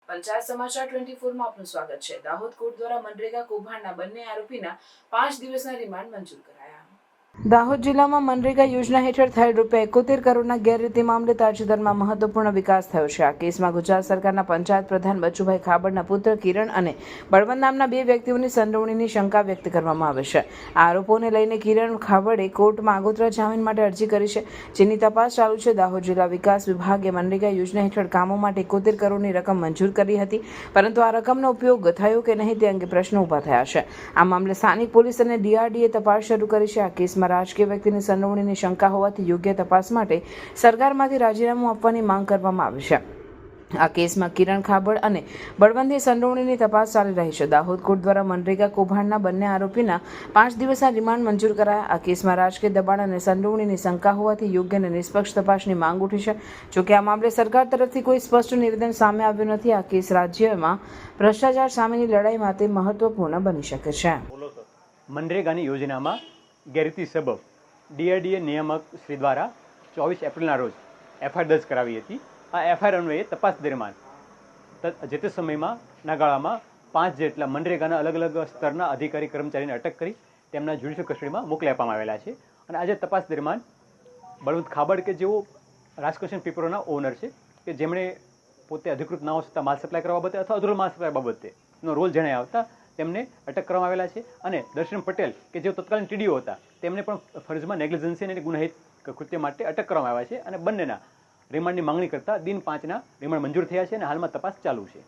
પંચાયત સમાચાર 24 માં આપનું સ્વાગત છે। દાહોદ કોર્ટ દ્વારા મનરેગા કૌભાંડના બંને આરોપીના 5 દિવસના રિમાન્ડ મંજૂર કરાયા। દાહોદ જિલ્લામાં મનરેગા યોજના હેઠળ થયેલ ₹71 કરોડના ગેરરીતિ મામલે તાજેતરમાં મહત્વપૂર્ણ વિકાસ થયો છે। આ કેસમાં ગુજરાત સરકારના પંચાયત પ્રધાન બચુભાઈ ખાબડના પુત્ર કિરણ અને બળવંત નામના 2 વ્યક્તિઓની સંડોવણીની શંકા વ્યક્ત કરવામાં આવે છે। આ આરોપોને લઈને કિરણ ખાબડે કોર્ટમાં આગોતરા જામીન માટે અરજી કરી છે, જેની તપાસ ચાલુ છે। દાહોદ જિલ્લા વિકાસ વિભાગે મનરેગા યોજના હેઠળ કામો માટે 71 કરોડની રકમ મંજૂર કરી હતી, પરંતુ આ રકમનો ઉપયોગ થયો કે નહીં તે અંગે પ્રશ્નો ઊભા થયા છે। આ મામલે સ્થાનિક પોલીસ અને DRDએ તપાસ શરૂ કરી છે। આ કેસમાં રાજકીય વ્યક્તિની સંડોવણીની શંકા હોવાથી યોગ્ય તપાસ માટે સરકારમાંથી રાજીનામું આપવાની માંગ કરવામાં આવી છે। આ કેસમાં કિરણ ખાબડ અને બળવંતની સંડોવણીની તપાસ ચાલી રહી છે। દાહોદ કોર્ટ દ્વારા મનરેગા કૌભાંડના બંને આરોપીના 5 દિવસના રિમાન્ડ મંજૂર કરાયા। આ કેસમાં રાજકીય દબાણ અને સંડોવણીની શંકા હોવાથી યોગ્ય અને નિષ્પક્ષ તપાસની માંગ ઉઠી છે। જોકે આ મામલે સરકાર તરફથી કોઈ સ્પષ્ટ નિવેદન સામે આવ્યું નથી। આ કેસ રાજ્યમાં ભ્રષ્ટાચાર સામેની લડાઈ માટે મહત્વપૂર્ણ બની શકે છે। મનરેગાની યોજનામાં ગેરરીતિ સબબ DRDA નિયામક શ્રી દ્વારા 24 એપ્રિલના રોજ FIR દર્જ કરાવી હતી। આ FIR અન્વયે તપાસ દરમિયાન જે તે સમયમાં નાગાળામાં 5 જેટલા મનરેગાના અલગ અલગ સ્તરના અધિકારી કર્મચારીને અટક કરી તેમના જ્યુડિશિયલ કસ્ટડીમાં મોકલી આપવામાં આવેલા છે। અને આજે તપાસ દરમિયાન બળવંત ખાબડ કે જેઓ રાજકૃષ્ણ પેપરોના ઓનર છે, કે જેમણે પોતે અધિકૃત ના હોવા છતાં માલ સપ્લાય કરવા બાબતે અથવા અધૂરો માલ સપ્લાય બાબતે નો રોલ જણાઈ આવતા તેમને અટક કરવામાં આવેલા છે। અને દર્શન પટેલ કે જેઓ તત્કાલીન TDO હતા તેમને પણ ફરજમાં નેગ્લિજન્સી અને ગુનાહિત કૃત્ય માટે અટક કરવામાં આવ્યા છે। અને બંનેના રિમાન્ડની માંગણી કરતા દિન 5ના રિમાન્ડ મંજૂર થયા છે અને હાલમાં તપાસ ચાલુ છે।